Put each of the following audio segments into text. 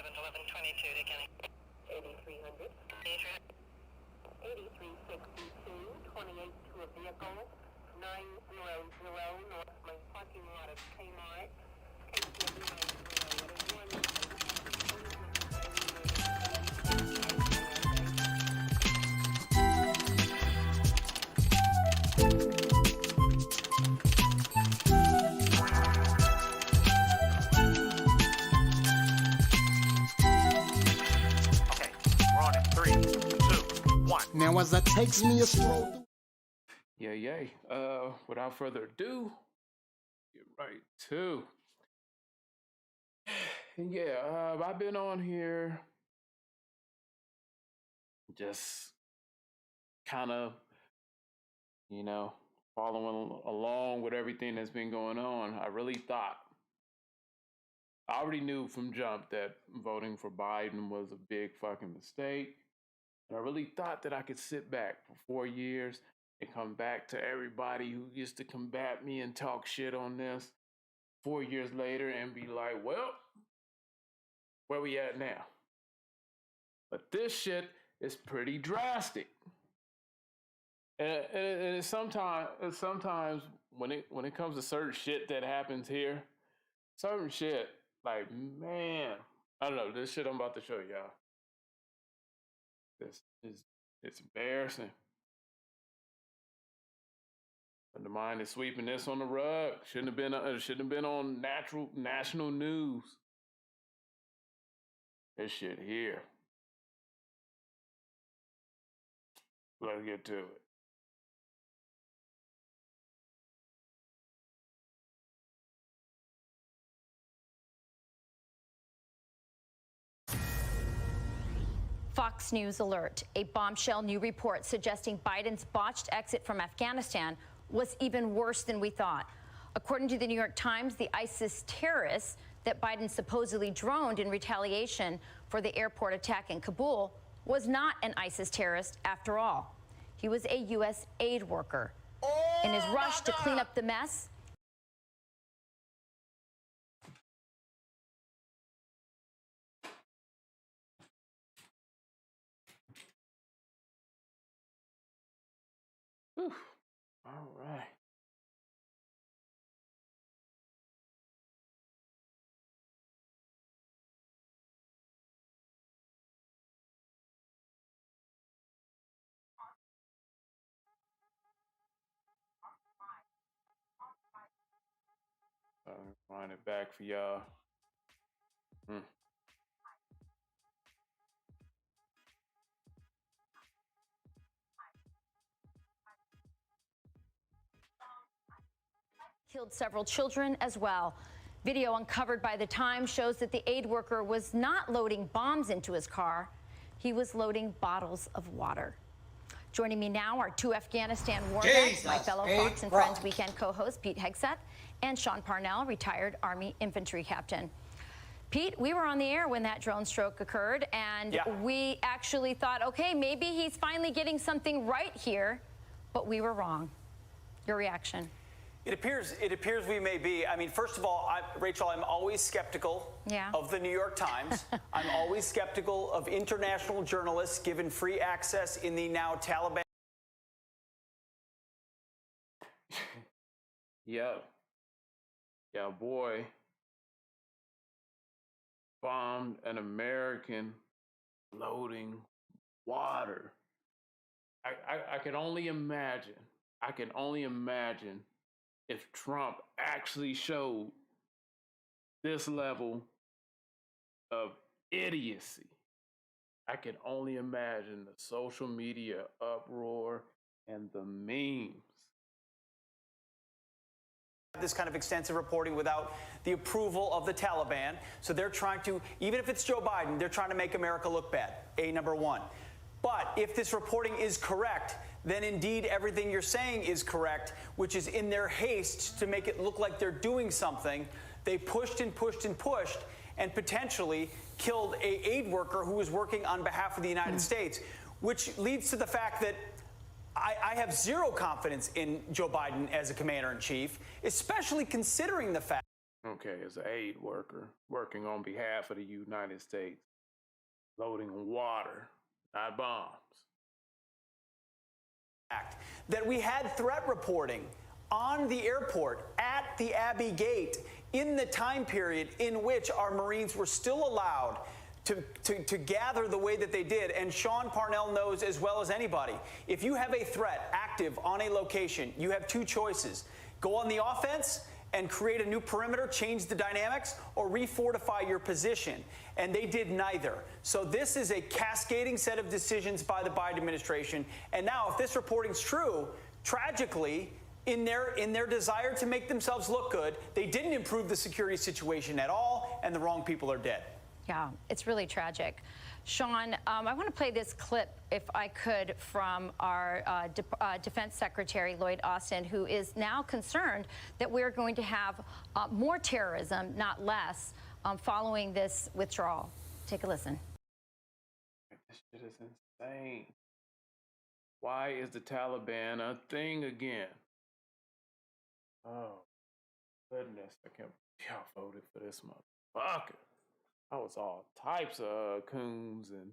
1122 to Kenny. 8300. 8362, 28 to a vehicle, 900 north my parking lot of Kmart. Now as that takes me a stroll. Yeah. Without further ado, get right to. Yeah, I've been on here just kind of, following along with everything that's been going on. I already knew from jump that voting for Biden was a big fucking mistake. And I really thought that I could sit back for 4 years and come back to everybody who used to combat me and talk shit on this 4 years later and be like, well, where we at now? But this shit is pretty drastic. And sometimes when it comes to certain shit that happens here, certain shit, like, man, I don't know, this shit I'm about to show y'all. It's embarrassing. And the mind is sweeping this on the rug. Shouldn't have been on national news. This shit here. Let's get to it. Fox News alert. A bombshell new report suggesting Biden's botched exit from Afghanistan was even worse than we thought. According to the New York Times, the ISIS terrorists that Biden supposedly droned in retaliation for the airport attack in Kabul was not an ISIS terrorist after all. He was a U.S. aid worker. In his rush to clean up the mess, Whew. All right. Find it back for y'all. killed several children as well. Video uncovered by The Times shows that the aid worker was not loading bombs into his car. He was loading bottles of water. Joining me now are two Afghanistan war vets, my fellow Fox and Friends weekend co-host Pete Hegseth and Sean Parnell, retired Army infantry captain. Pete, we were on the air when that drone stroke occurred, and we actually thought, okay, maybe he's finally getting something right here, but we were wrong. Your reaction? It appears we may be. I mean, first of all, Rachel, I'm always skeptical of the New York Times. I'm always skeptical of international journalists given free access in the now Taliban. Yeah, boy bombed an American loading water. I can only imagine. If Trump actually showed this level of idiocy. I can only imagine the social media uproar and the memes. This kind of extensive reporting without the approval of the Taliban. So they're trying to, even if it's Joe Biden, they're trying to make America look bad, number one. But if this reporting is correct, then indeed everything you're saying is correct, which is in their haste to make it look like they're doing something, they pushed and pushed and pushed and potentially killed an aid worker who was working on behalf of the United States, which leads to the fact that I have zero confidence in Joe Biden as a commander-in-chief, especially considering the fact Okay, as an aid worker working on behalf of the United States, loading water, not bombs. That we had threat reporting on the airport at the Abbey Gate in the time period in which our Marines were still allowed to gather the way that they did. And Sean Parnell knows as well as anybody, if you have a threat active on a location, you have two choices. Go on the offense and create a new perimeter, change the dynamics, or refortify your position. And they did neither. So this is a cascading set of decisions by the Biden administration. And now, if this reporting's true, tragically, in their desire to make themselves look good, they didn't improve the security situation at all, and the wrong people are dead. Yeah, it's really tragic. Sean, I want to play this clip, if I could, from our Defense Secretary, Lloyd Austin, who is now concerned that we're going to have more terrorism, not less, following this withdrawal. Take a listen. This shit is insane. Why is the Taliban a thing again? Oh, goodness. I can't believe y'all voted for this motherfucker. I was all types of coons and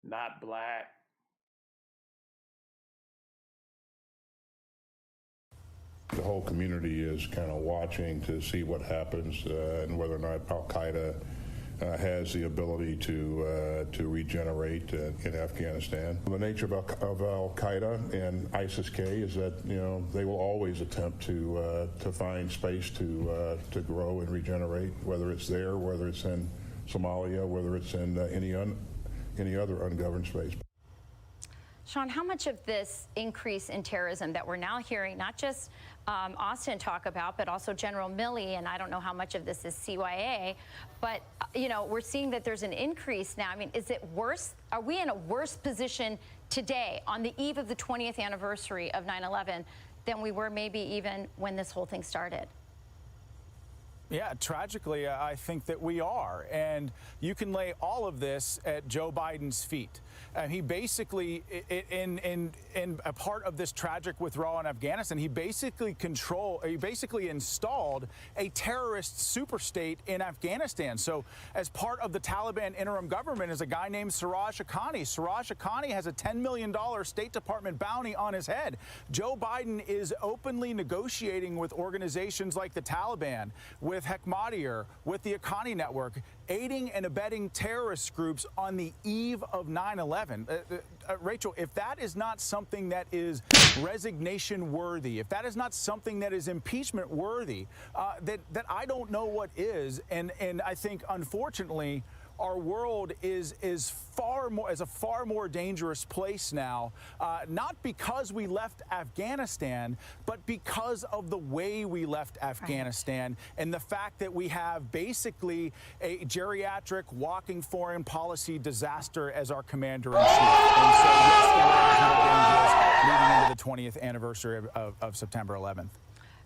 not black. The whole community is kind of watching to see what happens and whether or not Al-Qaeda has the ability to regenerate in Afghanistan. The nature of Al-Qaeda and ISIS-K is that, you know, they will always attempt to find space to grow and regenerate, whether it's there, whether it's in Somalia, whether it's in any other ungoverned space. Sean, how much of this increase in terrorism that we're now hearing, not just Austin talk about, but also General Milley, and I don't know how much of this is CYA, but, you know, we're seeing that there's an increase now. I mean, is it worse? Are we in a worse position today, on the eve of the 20th anniversary of 9/11, than we were maybe even when this whole thing started? Yeah, tragically, I think that we are. And you can lay all of this at Joe Biden's feet. And he basically, in a part of this tragic withdrawal in Afghanistan, he basically installed a terrorist superstate in Afghanistan. So as part of the Taliban interim government is a guy named Siraj Haqqani. Siraj Haqqani has a $10 million State Department bounty on his head. Joe Biden is openly negotiating with organizations like the Taliban, with Hekmatyar, with the Haqqani Network, aiding and abetting terrorist groups on the eve of 9/11. Rachel, if that is not something that is resignation worthy, if that is not something that is impeachment worthy, that I don't know what is. And I think, unfortunately, our world is a far more dangerous place now, not because we left Afghanistan, but because of the way we left Afghanistan, and the fact that we have basically a geriatric walking foreign policy disaster as our commander-in-chief. And so, yes, the world is more dangerous leading into the 20th anniversary of September 11th.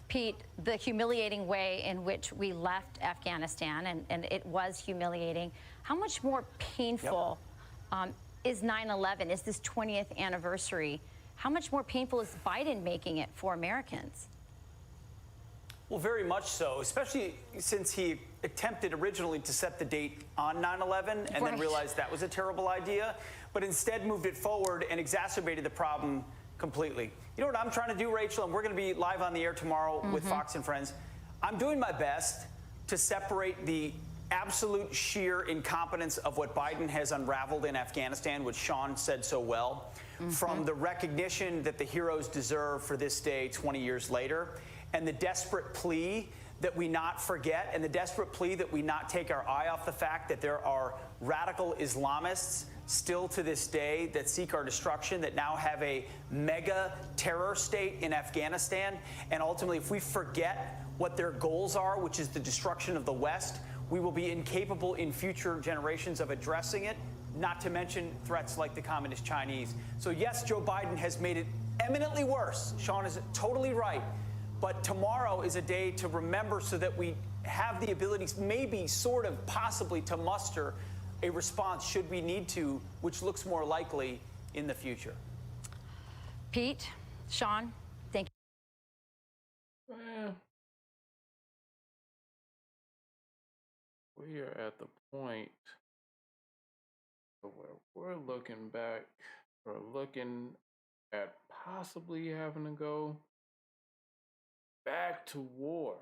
Pete, the humiliating way in which we left Afghanistan, and it was humiliating, how much more painful is 9/11, is this 20th anniversary? How much more painful is Biden making it for Americans? Well, very much so, especially since he attempted originally to set the date on 9/11 and then realized that was a terrible idea, but instead moved it forward and exacerbated the problem completely. You know what I'm trying to do, Rachel, and we're going to be live on the air tomorrow with Fox and Friends. I'm doing my best to separate the absolute sheer incompetence of what Biden has unraveled in Afghanistan, which Sean said so well, from the recognition that the heroes deserve for this day 20 years later, and the desperate plea that we not forget, and the desperate plea that we not take our eye off the fact that there are radical Islamists still to this day that seek our destruction, that now have a mega terror state in Afghanistan. And ultimately, if we forget what their goals are, which is the destruction of the West, we will be incapable in future generations of addressing it, not to mention threats like the Communist Chinese. So yes, Joe Biden has made it eminently worse. Sean is totally right. But tomorrow is a day to remember, so that we have the abilities, maybe, sort of, possibly, to muster a response should we need to, which looks more likely in the future. Pete, Sean, thank you. Well, we are at the point where we're looking back or looking at possibly having to go back to war.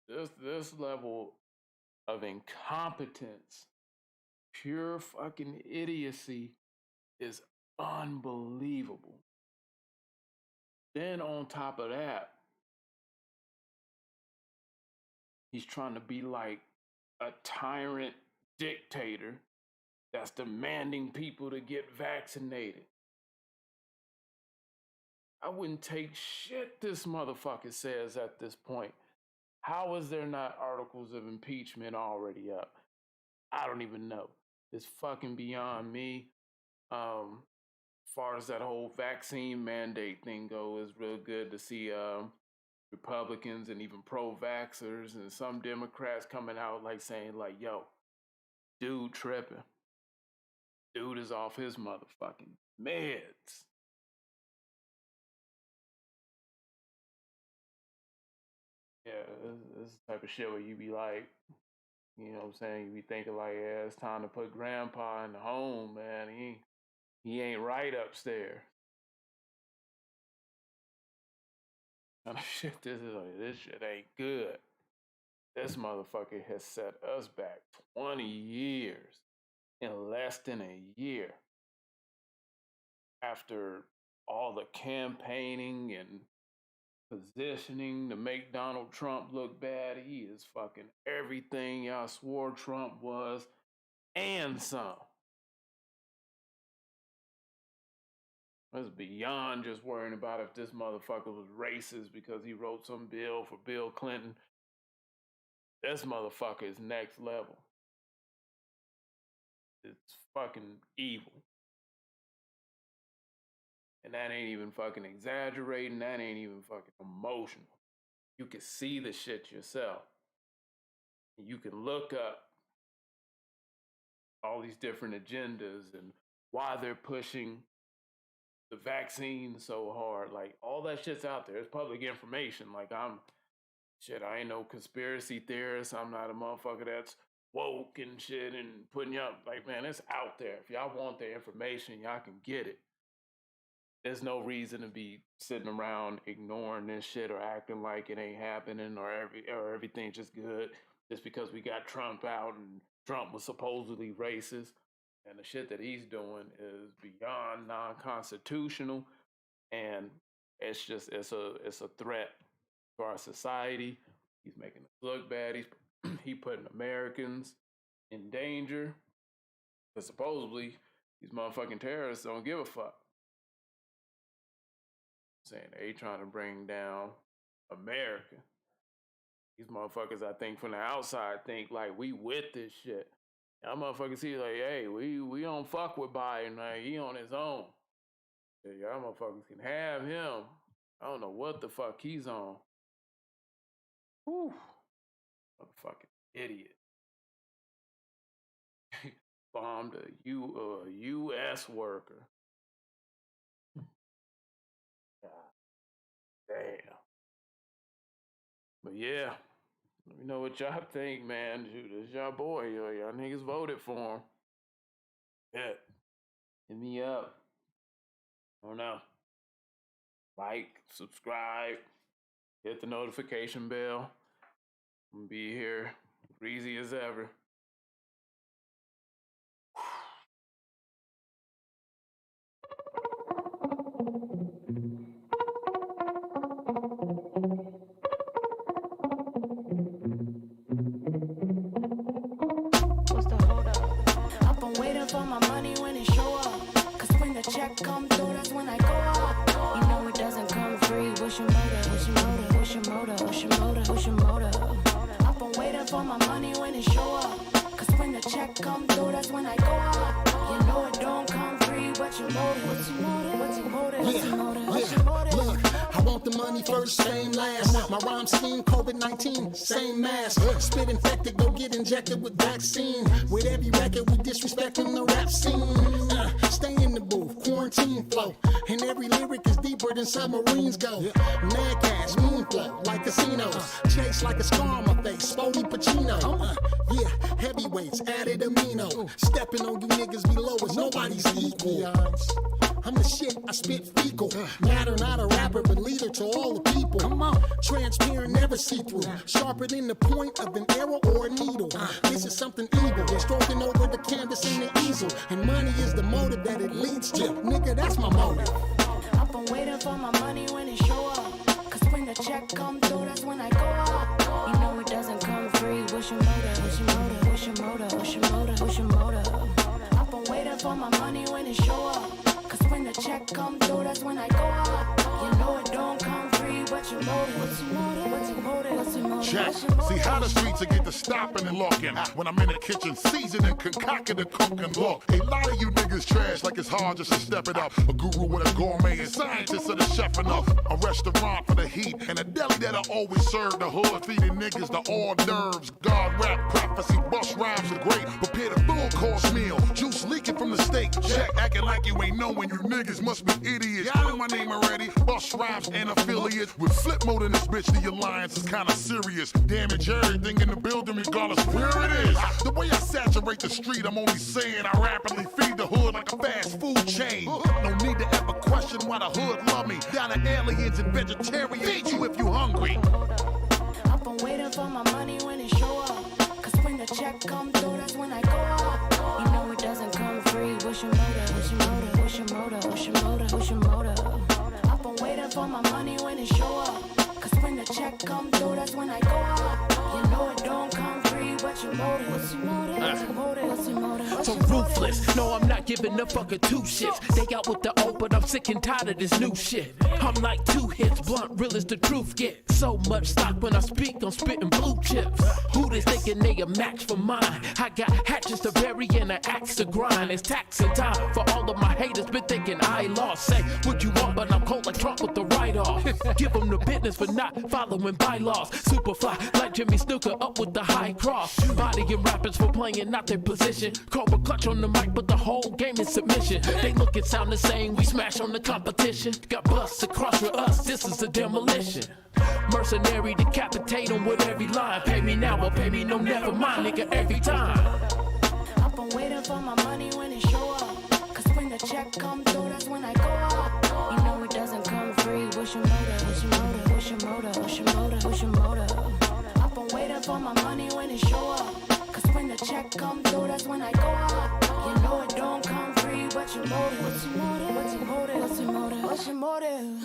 This level of incompetence, pure fucking idiocy is unbelievable. Then on top of that, he's trying to be like a tyrant dictator that's demanding people to get vaccinated. I wouldn't take shit this motherfucker says at this point. How is there not articles of impeachment already up? I don't even know. It's fucking beyond me. As far as that whole vaccine mandate thing goes, it's real good to see Republicans and even pro-vaxxers and some Democrats coming out like saying like, yo, dude tripping. Dude is off his motherfucking meds. Yeah, this type of shit where you be like, you know what I'm saying? You be thinking like, yeah, it's time to put grandpa in the home, man. He ain't right upstairs. Kind of shit this shit ain't good. This motherfucker has set us back 20 years in less than a year. After all the campaigning and positioning to make Donald Trump look bad, he is fucking everything y'all swore Trump was and some. It's beyond just worrying about if this motherfucker was racist because he wrote some bill for Bill Clinton. This motherfucker is next level. It's fucking evil. And that ain't even fucking exaggerating. That ain't even fucking emotional. You can see the shit yourself. You can look up all these different agendas and why they're pushing the vaccine so hard. Like, all that shit's out there. It's public information. Like, I ain't no conspiracy theorist. I'm not a motherfucker that's woke and shit and putting you up. Like, man, it's out there. If y'all want the information, y'all can get it. There's no reason to be sitting around ignoring this shit or acting like it ain't happening or everything's just good just because we got Trump out and Trump was supposedly racist. And the shit that he's doing is beyond non-constitutional, and it's a threat to our society. He's making us look bad. He putting Americans in danger. Because supposedly these motherfucking terrorists don't give a fuck. Saying they trying to bring down America. These motherfuckers, I think, from the outside think like we with this shit. Y'all motherfuckers see like, hey, we don't fuck with Biden, like he on his own. Yeah, y'all motherfuckers can have him. I don't know what the fuck he's on. Whew. Motherfucking idiot. Bombed a U.S. worker. God damn. But yeah, let me know what y'all think, man. Shoot, this y'all boy. Y'all niggas voted for him. Yeah. Hit me up. I don't know. Like, subscribe, hit the notification bell. I'm gonna be here greasy as ever. What's the hold up? I've been waiting for my money when it show up. Cause when the check come through, that's when I go up. You know it doesn't come free. What's your motive? What's your motive? What's your motive? What's your motive? What's your motive? I've been waiting for my money when it show up. Cause when the check come through, that's when I go up. You know it don't come free. What's your motive? What's your motive? What's your motive? What's your motive? What's your motive? Look, I want the money first, fame last. My rhyme scheme, COVID-19, same mask. Spit infected, go get injected with vaccine. With every record, we disrespecting the rap scene. Stay in the booth, quarantine flow. And every lyric is deeper than submarines go. Mad cash, mean flow, like a casinos. Chase like a scar on my face, Spody Pacino. Yeah, heavyweights, added amino. Stepping on you niggas below us, nobody's equal. I'm the shit, I spit fecal. Matter, not a rapper, but leader to all the people. Come on. Transparent, never see-through. Sharper than the point of an arrow or a needle. This is something evil. Stroking over the canvas in the easel. And money is the motive that it leads to. Nigga, that's my motive. I've been waiting for my money when it show up. Cause when the check come through, that's when I go up. You know it doesn't come free. What's your motive? What's your motive? What's your motive? What's your motive? What's your motive? I've been waiting for my money when it show up. Cause when the check come through, that's when I go up. You know it don't come free. What's your motive? What's your motive? What's your motive? What's your motive? Check. See how the streets will get to stopping and locking. When I'm in the kitchen, seasoning, concocting and cooking. Look, a lot of you niggas trash like it's hard just to step it up. A guru with a gourmet and scientist of the chef enough. A restaurant for the heat and a deli that'll always serve the hood, feeding niggas the hors d'oeuvres. God rap, prophecy, bust rhymes are great. Prepare the full course meal. Juice leaking from the steak. Check, acting like you ain't knowing you niggas must be idiots. Y'all know my name already. Bust rhymes and affiliates. With flip mode in this bitch, the alliance is kinda serious. Damage everything in the building regardless where it is. The way I saturate the street, I'm only saying I rapidly feed the hood like a fast food chain. No need to ever question why the hood love me. Down to aliens and vegetarians. Feed you if you hungry. I've been waiting for my money when it show up. Cause when the check come through, that's when I go up. You know it doesn't come free. What's your motive? What's your motive? What's your motive? What's your motive? What's your motive? I've been waiting for my money when it show up. Cause when the check come through, that's when I go up. You know it don't come free. What's your motive? What's your motive? What's your motive? What's your motive? What's So your motive? ruthless, no I'm not giving a fuck of two shits. They out with the old, but I'm sick and tired of this new shit. I'm like 2 hits, blunt, real as the truth get. So much stock when I speak, I'm spitting blue chips. Who they thinking they a match for mine? I got hatches to bury and an axe to grind. It's taxing time for all of my haters been thinking I lost. Say what you want, but I'm cold like Trump with the write-off. Give them the business for not following bylaws. Superfly like Jimmy Snooker up with the high cross. Bodying rappers for playing not their position. Cobra clutch on the mic, but the whole game is submission. They look and sound the same, we smash on the competition. Got busts across for us, this is a demolition. Mercenary, decapitate them with every line. Pay me now or pay me no, never mind, nigga, every time. I've been waiting for my money when it show up. Cause when the check come through, that's when I go up. You know it doesn't come free. What's your motive? What's your motive? What's your motive? What's your motive? What's your motive? I've been waiting for my money when it show up. Cause when the check come through, that's when I go up. You know it don't come free. What's your motive? What's your motive? What's your motive? What's your motive? What's your motive?